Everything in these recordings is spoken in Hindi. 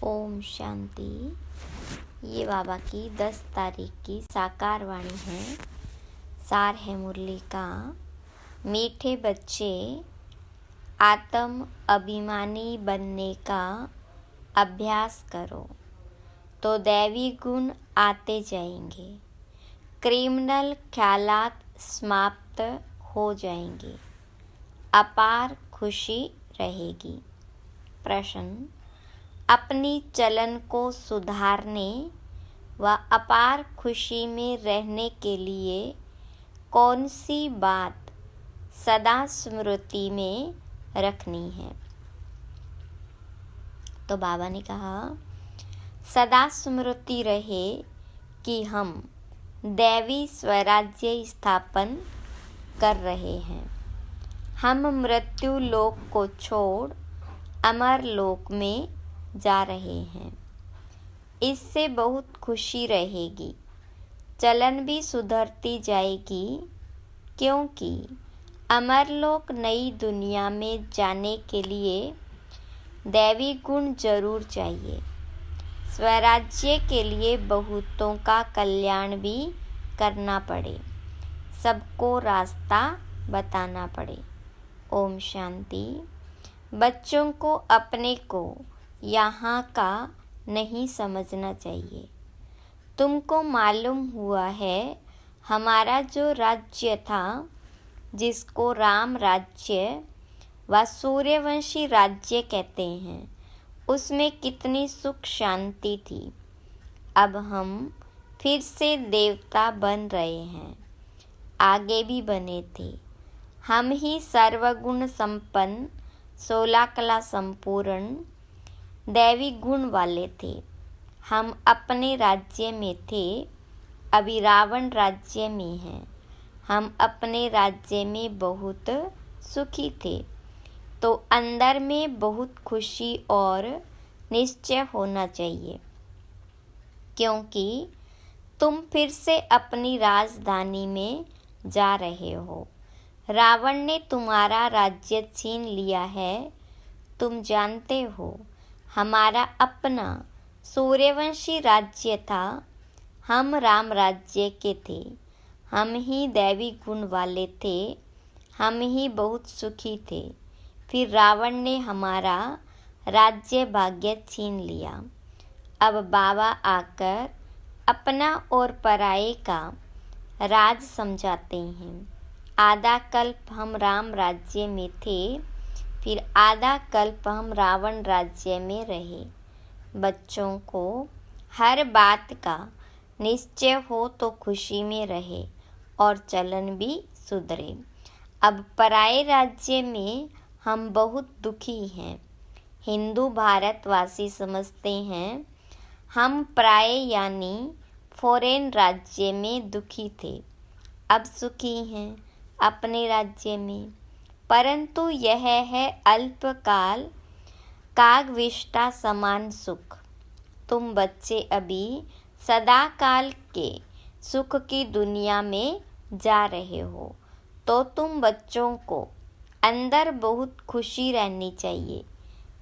ओम शांति। ये बाबा की 10 तारीख की साकार वाणी है। सार है मुरली का। मीठे बच्चे, आत्म अभिमानी बनने का अभ्यास करो तो दैवी गुण आते जाएंगे। क्रिमिनल ख्यालात समाप्त हो जाएंगे। अपार खुशी रहेगी। प्रश्न: अपनी चलन को सुधारने व अपार खुशी में रहने के लिए कौन सी बात सदा स्मृति में रखनी है? तो बाबा ने कहा, सदा स्मृति रहे कि हम दैवी स्वराज्य स्थापन कर रहे हैं। हम मृत्यु लोक को छोड़ अमर लोक में जा रहे हैं। इससे बहुत खुशी रहेगी। चलन भी सुधरती जाएगी, क्योंकि अमरलोक नई दुनिया में जाने के लिए दैवी गुण जरूर चाहिए। स्वराज्य के लिए बहुतों का कल्याण भी करना पड़े, सबको रास्ता बताना पड़े। ओम शांति। बच्चों को अपने को यहाँ का नहीं समझना चाहिए। तुमको मालूम हुआ है, हमारा जो राज्य था, जिसको राम राज्य व सूर्यवंशी राज्य कहते हैं, उसमें कितनी सुख शांति थी। अब हम फिर से देवता बन रहे हैं। आगे भी बने थे। हम ही सर्वगुण संपन्न, 16 कला संपूर्ण दैवी गुण वाले थे। हम अपने राज्य में थे, अभी रावण राज्य में हैं। हम अपने राज्य में बहुत सुखी थे, तो अंदर में बहुत खुशी और निश्चय होना चाहिए, क्योंकि तुम फिर से अपनी राजधानी में जा रहे हो। रावण ने तुम्हारा राज्य छीन लिया है। तुम जानते हो, हमारा अपना सूर्यवंशी राज्य था। हम राम राज्य के थे। हम ही दैवी गुण वाले थे। हम ही बहुत सुखी थे। फिर रावण ने हमारा राज्य भाग्य छीन लिया। अब बाबा आकर अपना और पराये का राज समझाते हैं। आधा कल्प हम राम राज्य में थे, फिर आधा कल्प हम रावण राज्य में रहे। बच्चों को हर बात का निश्चय हो तो खुशी में रहे और चलन भी सुधरे। अब पराये राज्य में हम बहुत दुखी हैं। हिंदू भारतवासी समझते हैं हम पराये यानी फॉरेन राज्य में दुखी थे, अब सुखी हैं अपने राज्य में। परंतु यह है अल्पकाल कागविष्टा समान सुख। तुम बच्चे अभी सदा काल के सुख की दुनिया में जा रहे हो, तो तुम बच्चों को अंदर बहुत खुशी रहनी चाहिए।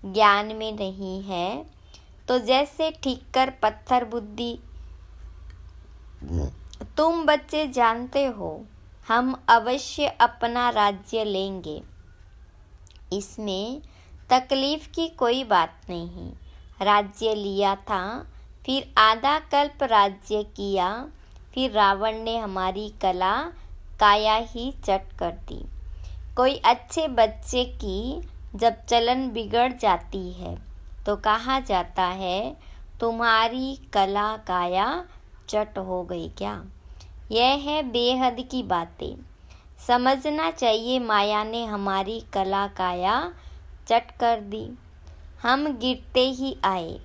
ज्ञान में नहीं है तो जैसे ठीक कर पत्थर बुद्धि। तुम बच्चे जानते हो, हम अवश्य अपना राज्य लेंगे। इसमें तकलीफ की कोई बात नहीं। राज्य लिया था, फिर आधा कल्प राज्य किया, फिर रावण ने हमारी कला काया ही चट कर दी। कोई अच्छे बच्चे की जब चलन बिगड़ जाती है तो कहा जाता है, तुम्हारी कला काया चट हो गई क्या? यह है बेहद की बातें। समझना चाहिए, माया ने हमारी कला काया चट कर दी। हम गिरते ही आए।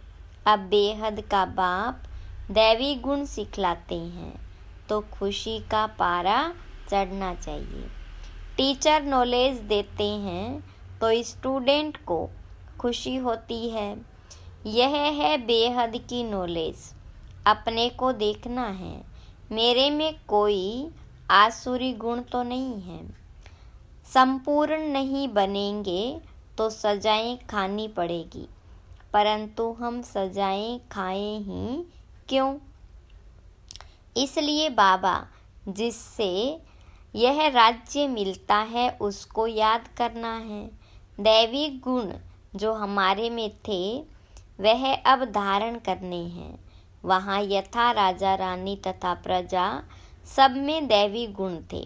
अब बेहद का बाप दैवी गुण सिखलाते हैं, तो खुशी का पारा चढ़ना चाहिए। टीचर नॉलेज देते हैं तो स्टूडेंट को खुशी होती है। यह है बेहद की नॉलेज। अपने को देखना है, मेरे में कोई आसुरी गुण तो नहीं है। संपूर्ण नहीं बनेंगे तो सजाएं खानी पड़ेगी। परंतु हम सजाएं खाएं ही क्यों? इसलिए बाबा, जिससे यह राज्य मिलता है उसको याद करना है। दैवी गुण जो हमारे में थे वह अब धारण करने हैं। वहाँ यथा राजा रानी तथा प्रजा सब में दैवी गुण थे।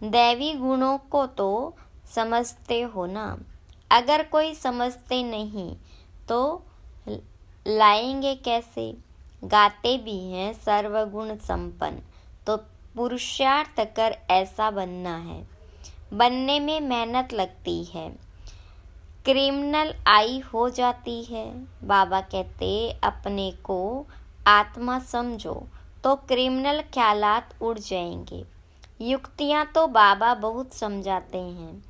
दैवी गुणों को तो समझते हो ना? अगर कोई समझते नहीं तो लाएंगे कैसे? गाते भी हैं सर्वगुण संपन्न, तो पुरुषार्थ कर ऐसा बनना है। बनने में मेहनत लगती है, क्रिमिनल आई हो जाती है। बाबा कहते अपने को आत्मा समझो तो क्रिमिनल ख्यालात उड़ जाएंगे। युक्तियाँ तो बाबा बहुत समझाते हैं।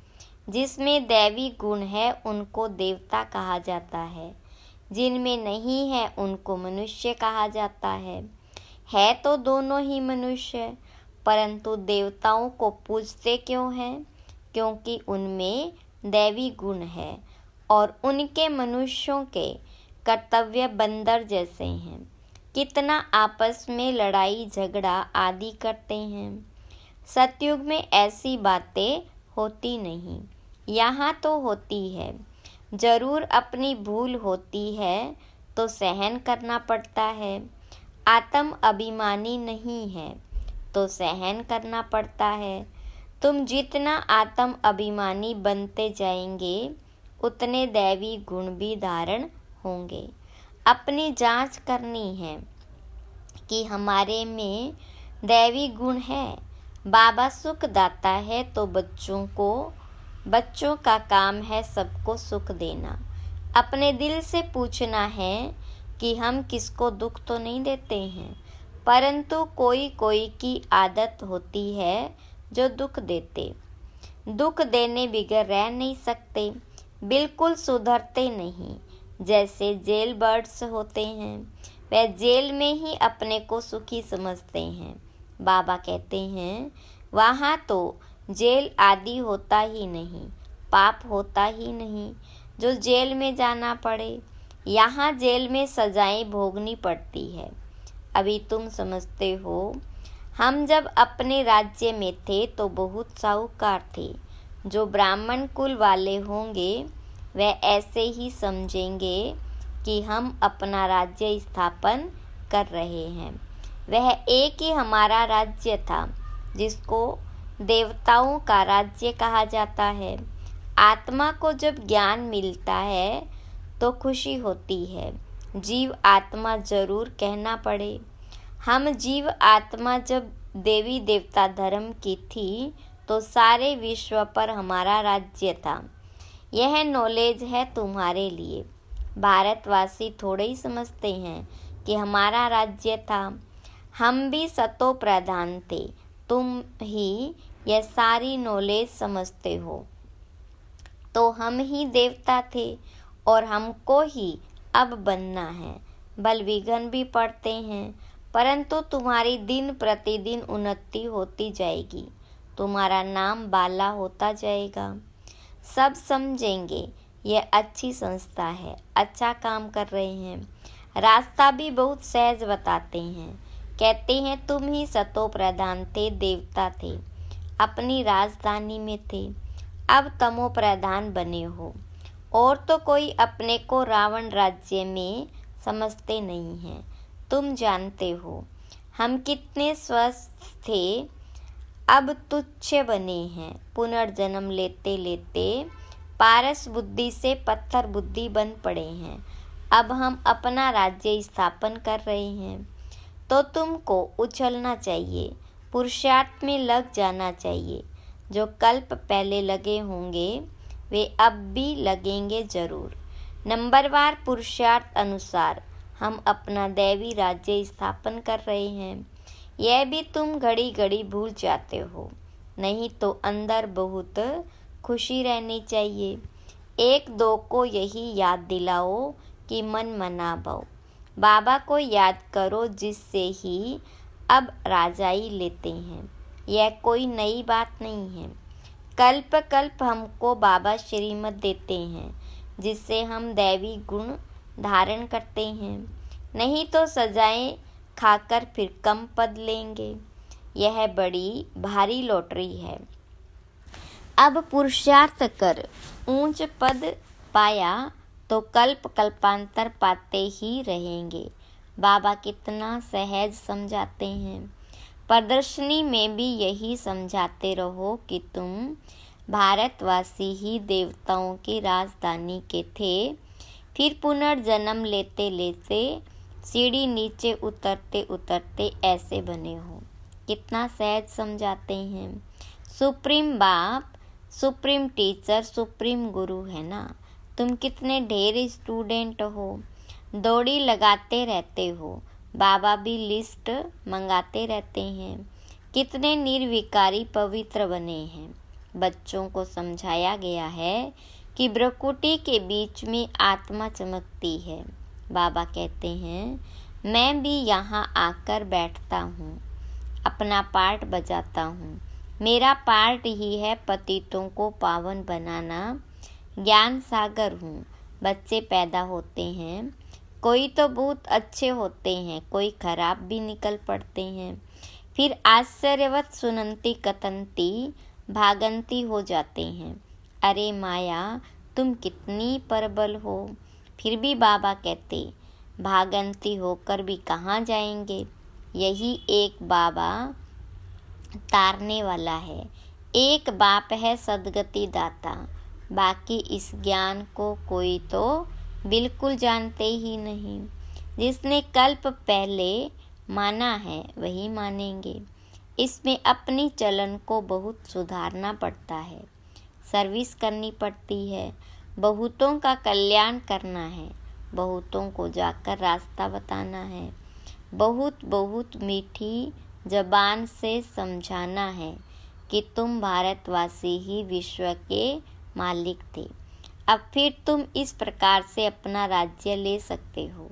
जिसमें दैवी गुण है उनको देवता कहा जाता है, जिनमें नहीं है उनको मनुष्य कहा जाता है तो दोनों ही मनुष्य, परंतु देवताओं को पूजते क्यों हैं? क्योंकि उनमें दैवी गुण है और उनके मनुष्यों के कर्तव्य बंदर जैसे हैं। कितना आपस में लड़ाई झगड़ा आदि करते हैं। सतयुग में ऐसी बातें होती नहीं, यहाँ तो होती है। जरूर अपनी भूल होती है तो सहन करना पड़ता है। आत्म अभिमानी नहीं है तो सहन करना पड़ता है। तुम जितना आत्म अभिमानी बनते जाएंगे उतने दैवी गुण भी धारण होंगे। अपनी जांच करनी है कि हमारे में दैवी गुण है। बाबा सुख दाता है तो बच्चों का काम है सबको सुख देना। अपने दिल से पूछना है कि हम किसको दुख तो नहीं देते हैं, परंतु कोई कोई की आदत होती है जो दुख देते। दुख देने बिगर रह नहीं सकते, बिल्कुल सुधरते नहीं। जैसे जेल बर्ड्स होते हैं वह जेल में ही अपने को सुखी समझते हैं। बाबा कहते हैं वहाँ तो जेल आदि होता ही नहीं, पाप होता ही नहीं जो जेल में जाना पड़े। यहाँ जेल में सजाएं भोगनी पड़ती है। अभी तुम समझते हो, हम जब अपने राज्य में थे तो बहुत साहूकार थे। जो ब्राह्मण कुल वाले होंगे वह ऐसे ही समझेंगे कि हम अपना राज्य स्थापन कर रहे हैं। वह एक ही हमारा राज्य था जिसको देवताओं का राज्य कहा जाता है। आत्मा को जब ज्ञान मिलता है तो खुशी होती है। जीव आत्मा जरूर कहना पड़े। हम जीव आत्मा जब देवी देवता धर्म की थी तो सारे विश्व पर हमारा राज्य था। यह नॉलेज है तुम्हारे लिए। भारतवासी थोड़े ही समझते हैं कि हमारा राज्य था। हम भी सतो प्रधान थे, तुम ही यह सारी नॉलेज समझते हो। तो हम ही देवता थे और हमको ही अब बनना है। बल विघ्न भी पड़ते हैं, परंतु तुम्हारी दिन प्रतिदिन उन्नति होती जाएगी। तुम्हारा नाम बाला होता जाएगा। सब समझेंगे यह अच्छी संस्था है, अच्छा काम कर रहे हैं। रास्ता भी बहुत सहज बताते हैं। कहते हैं तुम ही सतो प्रधान थे, देवता थे, अपनी राजधानी में थे, अब तमो प्रधान बने हो। और तो कोई अपने को रावण राज्य में समझते नहीं हैं। तुम जानते हो हम कितने स्वस्थ थे, अब तुच्छ बने हैं। पुनर्जन्म लेते लेते पारस बुद्धि से पत्थर बुद्धि बन पड़े हैं। अब हम अपना राज्य स्थापन कर रहे हैं। तो तुमको उछलना चाहिए, पुरुषार्थ में लग जाना चाहिए। जो कल्प पहले लगे होंगे वे अब भी लगेंगे जरूर। नंबरवार पुरुषार्थ अनुसार हम अपना दैवी राज्य स्थापन कर रहे हैं। यह भी तुम घड़ी घड़ी भूल जाते हो। नहीं तो अंदर बहुत खुशी रहनी चाहिए। एक दो को यही याद दिलाओ कि मन मना भव। बाबा को याद करो जिससे ही अब राजाई लेते हैं। यह कोई नई बात नहीं है। कल्प कल्प हमको बाबा श्रीमत देते हैं जिससे हम दैवी गुण धारण करते हैं, नहीं तो सजाएं खाकर फिर कम पद लेंगे। यह बड़ी भारी लॉटरी है। अब पुरुषार्थ कर ऊंच पद पाया तो कल्प कल्पांतर पाते ही रहेंगे। बाबा कितना सहज समझाते हैं। प्रदर्शनी में भी यही समझाते रहो कि तुम भारतवासी ही देवताओं की राजधानी के थे, फिर पुनर्जन्म लेते लेते सीढ़ी नीचे उतरते उतरते ऐसे बने हो। कितना सहज समझाते हैं। सुप्रीम बाप, सुप्रीम टीचर, सुप्रीम गुरु है ना। तुम कितने ढेर स्टूडेंट हो, दौड़ी लगाते रहते हो। बाबा भी लिस्ट मंगाते रहते हैं। कितने निर्विकारी पवित्र बने हैं। बच्चों को समझाया गया है कि भ्रुकुटी के बीच में आत्मा चमकती है। बाबा कहते हैं, मैं भी यहाँ आकर बैठता हूँ, अपना पार्ट बजाता हूँ। मेरा पार्ट ही है पतितों को पावन बनाना। ज्ञान सागर हूँ। बच्चे पैदा होते हैं, कोई तो बहुत अच्छे होते हैं, कोई खराब भी निकल पड़ते हैं। फिर आश्चर्यवत सुनंती कतंती भागंती हो जाते हैं। अरे माया, तुम कितनी प्रबल हो। फिर भी बाबा कहते, भागंती होकर भी कहाँ जाएंगे। यही एक बाबा तारने वाला है। एक बाप है सदगति दाता। बाकी इस ज्ञान को कोई तो बिल्कुल जानते ही नहीं। जिसने कल्प पहले माना है वही मानेंगे। इसमें अपनी चलन को बहुत सुधारना पड़ता है, सर्विस करनी पड़ती है, बहुतों का कल्याण करना है, बहुतों को जाकर रास्ता बताना है, बहुत बहुत मीठी जबान से समझाना है कि तुम भारतवासी ही विश्व के मालिक थे। अब फिर तुम इस प्रकार से अपना राज्य ले सकते हो।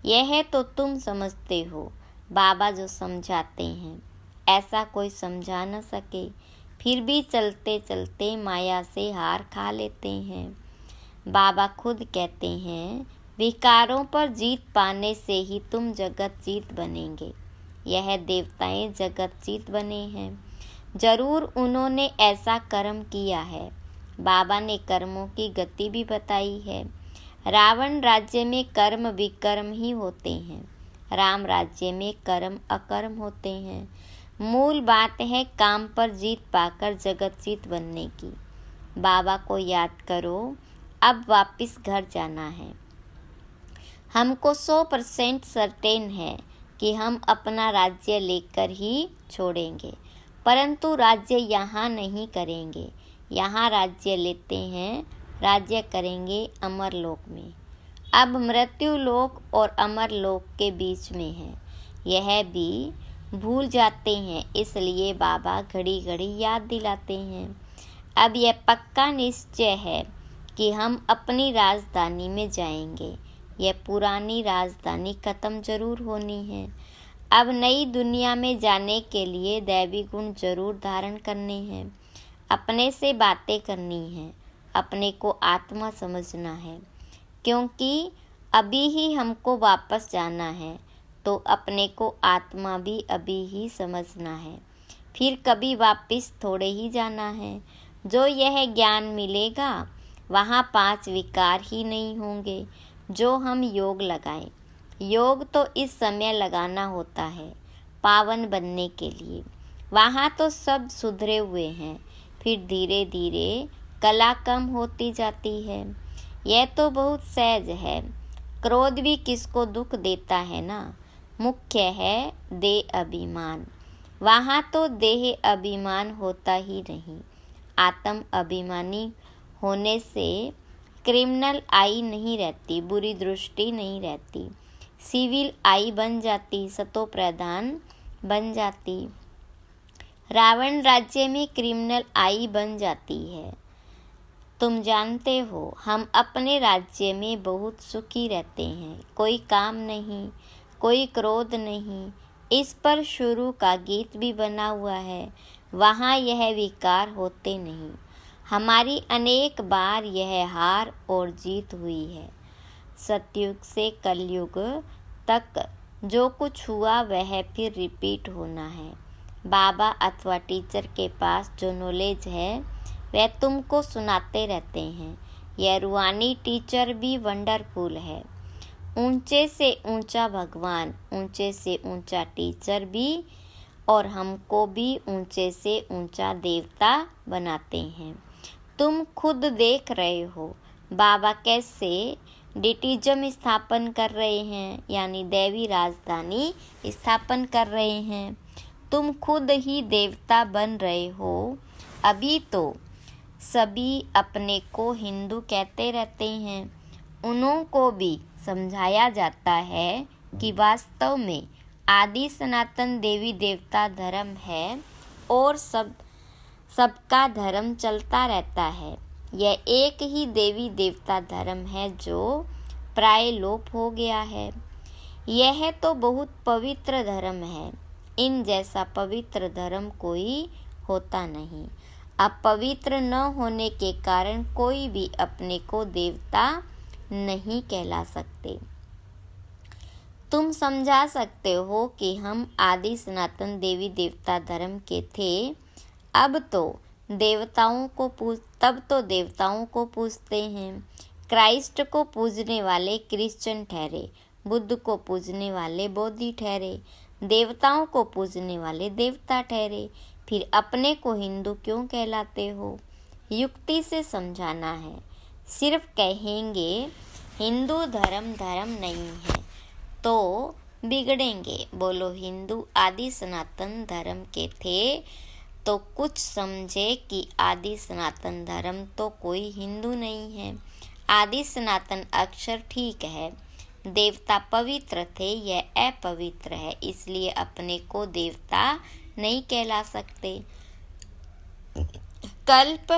यह तो तुम समझते हो। बाबा जो समझाते हैं ऐसा कोई समझा न सके, फिर भी चलते चलते माया से हार खा लेते हैं। बाबा खुद कहते हैं, विकारों पर जीत पाने से ही तुम जगत जीत बनेंगे। यह देवताएं जगत जीत बने हैं। जरूर उन्होंने ऐसा कर्म किया है। बाबा ने कर्मों की गति भी बताई है। रावण राज्य में कर्म विकर्म ही होते हैं, राम राज्य में कर्म अकर्म होते हैं। मूल बात है काम पर जीत पाकर जगत जीत बनने की। बाबा को याद करो, अब वापस घर जाना है। हमको 100% सर्टेन है कि हम अपना राज्य लेकर ही छोड़ेंगे, परंतु राज्य यहाँ नहीं करेंगे। यहाँ राज्य लेते हैं, राज्य करेंगे अमरलोक में। अब मृत्यु लोक और अमरलोक के बीच में है, यह भी भूल जाते हैं। इसलिए बाबा घड़ी घड़ी याद दिलाते हैं। अब यह पक्का निश्चय है कि हम अपनी राजधानी में जाएंगे। यह पुरानी राजधानी खत्म जरूर होनी है। अब नई दुनिया में जाने के लिए दैवी गुण जरूर धारण करने हैं। अपने से बातें करनी है, अपने को आत्मा समझना है, क्योंकि अभी ही हमको वापस जाना है, तो अपने को आत्मा भी अभी ही समझना है। फिर कभी वापस थोड़े ही जाना है। जो यह ज्ञान मिलेगा वहाँ 5 विकार ही नहीं होंगे जो हम योग लगाएं। योग तो इस समय लगाना होता है पावन बनने के लिए। वहाँ तो सब सुधरे हुए हैं, फिर धीरे धीरे कला कम होती जाती है। यह तो बहुत सहज है। क्रोध भी किसको दुख देता है ना। मुख्य है देह अभिमान। वहाँ तो देह अभिमान होता ही नहीं। आत्म अभिमानी होने से क्रिमिनल आई नहीं रहती, बुरी दृष्टि नहीं रहती, सिविल आई बन जाती, सतो प्रधान बन जाती। रावण राज्य में क्रिमिनल आई बन जाती है। तुम जानते हो हम अपने राज्य में बहुत सुखी रहते हैं। कोई काम नहीं, कोई क्रोध नहीं। इस पर शुरू का गीत भी बना हुआ है। वहाँ यह विकार होते नहीं। हमारी अनेक बार यह हार और जीत हुई है। सतयुग से कलयुग तक जो कुछ हुआ वह फिर रिपीट होना है। बाबा अथवा टीचर के पास जो नॉलेज है वह तुमको सुनाते रहते हैं। यह रूहानी टीचर भी वंडरफुल है। ऊंचे से ऊंचा भगवान, ऊंचे से ऊंचा टीचर भी और हमको भी ऊंचे से ऊंचा देवता बनाते हैं। तुम खुद देख रहे हो बाबा कैसे डिटिज्म स्थापन कर रहे हैं, यानी दैवी राजधानी स्थापन कर रहे हैं। तुम खुद ही देवता बन रहे हो। अभी तो सभी अपने को हिंदू कहते रहते हैं। उन्हों को भी समझाया जाता है कि वास्तव में आदि सनातन देवी देवता धर्म है और सबका धर्म चलता रहता है। यह एक ही देवी देवता धर्म है जो प्राय लोप हो गया है। यह तो बहुत पवित्र धर्म है। इन जैसा पवित्र धर्म कोई होता नहीं। अब पवित्र न होने के कारण कोई भी अपने को देवता नहीं कहला सकते। तुम समझा सकते हो कि हम आदि सनातन देवी देवता धर्म के थे। तब तो देवताओं को पूजते हैं। क्राइस्ट को पूजने वाले क्रिश्चियन ठहरे, बुद्ध को पूजने वाले बौद्धि ठहरे, देवताओं को पूजने वाले देवता ठहरे। फिर अपने को हिंदू क्यों कहलाते हो? युक्ति से समझाना है। सिर्फ कहेंगे हिंदू धर्म नहीं है तो बिगड़ेंगे। बोलो हिंदू आदि सनातन धर्म के थे तो कुछ समझे कि आदि सनातन धर्म तो कोई हिंदू नहीं है। आदि सनातन अक्षर ठीक है। देवता पवित्र थे, यह अपवित्र है, इसलिए अपने को देवता नहीं कहला सकते। कल्प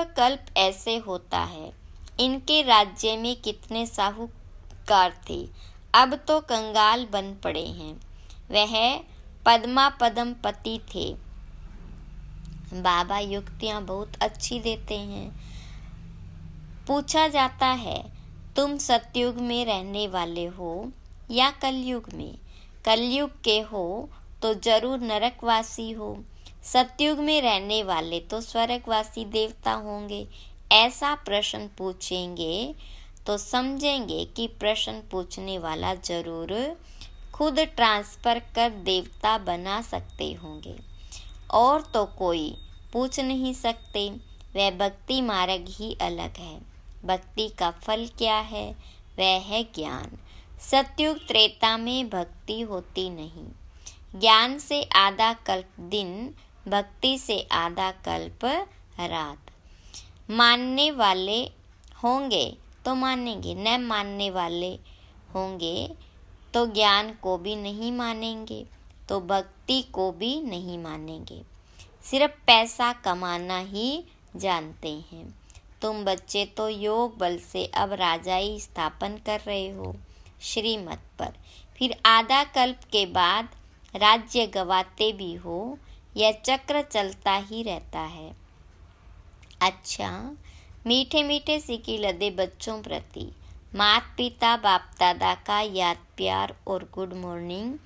ऐसे होता है। इनके राज्य में कितने साहूकार थे, अब तो कंगाल बन पड़े हैं। वह पद्म पति थे। बाबा युक्तियाँ बहुत अच्छी देते हैं। पूछा जाता है तुम सतयुग में रहने वाले हो या कलयुग में? कलयुग के हो तो जरूर नरकवासी हो। सतयुग में रहने वाले तो स्वर्गवासी देवता होंगे। ऐसा प्रश्न पूछेंगे तो समझेंगे कि प्रश्न पूछने वाला जरूर खुद ट्रांसफर कर देवता बना सकते होंगे और तो कोई पूछ नहीं सकते। वह भक्ति मार्ग ही अलग है। भक्ति का फल क्या है? वह है ज्ञान। सतयुग त्रेता में भक्ति होती नहीं। ज्ञान से आधा कल्प दिन, भक्ति से आधा कल्प रात। मानने वाले होंगे तो मानेंगे, न मानने वाले होंगे तो ज्ञान को भी नहीं मानेंगे, तो भक्ति को भी नहीं मानेंगे। सिर्फ पैसा कमाना ही जानते हैं। तुम बच्चे तो योग बल से अब राजाई स्थापन कर रहे हो श्रीमत पर। फिर आधा कल्प के बाद राज्य गवाते भी हो। यह चक्र चलता ही रहता है। अच्छा, मीठे मीठे सिक्के लदे बच्चों प्रति माता पिता बाप दादा का याद प्यार और गुड मॉर्निंग।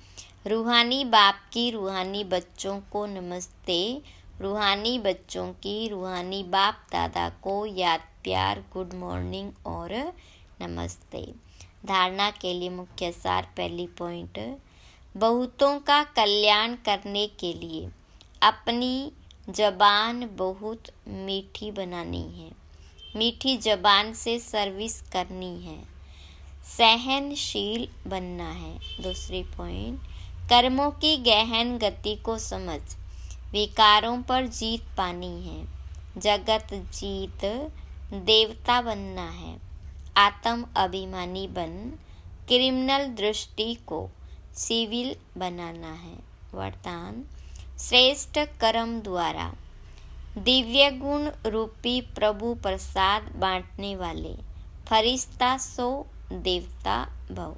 रूहानी बाप की रूहानी बच्चों को नमस्ते। रूहानी बच्चों की रूहानी बाप दादा को याद प्यार गुड मॉर्निंग और नमस्ते। धारणा के लिए मुख्य सार। पहली पॉइंट, बहुतों का कल्याण करने के लिए अपनी जबान बहुत मीठी बनानी है। मीठी जबान से सर्विस करनी है। सहनशील बनना है। दूसरी पॉइंट, कर्मों की गहन गति को समझ विकारों पर जीत पानी है। जगत जीत देवता बनना है। आत्म अभिमानी बन क्रिमिनल दृष्टि को सिविल बनाना है। वरदान, श्रेष्ठ कर्म द्वारा दिव्य गुण रूपी प्रभु प्रसाद बांटने वाले फरिश्ता सो देवता भव।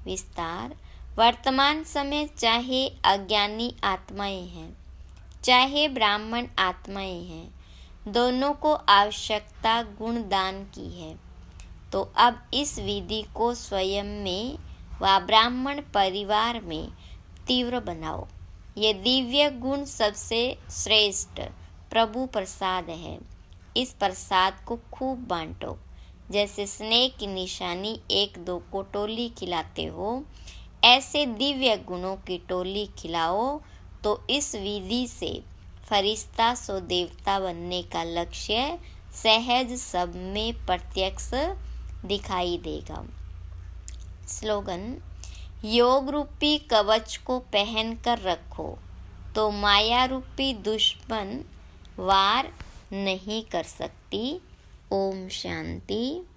विस्तार, वर्तमान समय चाहे अज्ञानी आत्माएं हैं चाहे ब्राह्मण आत्माएं हैं, दोनों को आवश्यकता गुणदान की है। तो अब इस विधि को स्वयं में व ब्राह्मण परिवार में तीव्र बनाओ। ये दिव्य गुण सबसे श्रेष्ठ प्रभु प्रसाद है। इस प्रसाद को खूब बांटो। जैसे स्नेह की निशानी एक दो को टोली खिलाते हो, ऐसे दिव्य गुणों की टोली खिलाओ। तो इस विधि से फरिश्ता सो देवता बनने का लक्ष्य सहज सब में प्रत्यक्ष दिखाई देगा। स्लोगन: योग रूपी कवच को पहन कर रखो तो माया रूपी दुश्मन वार नहीं कर सकती। ओम शांति।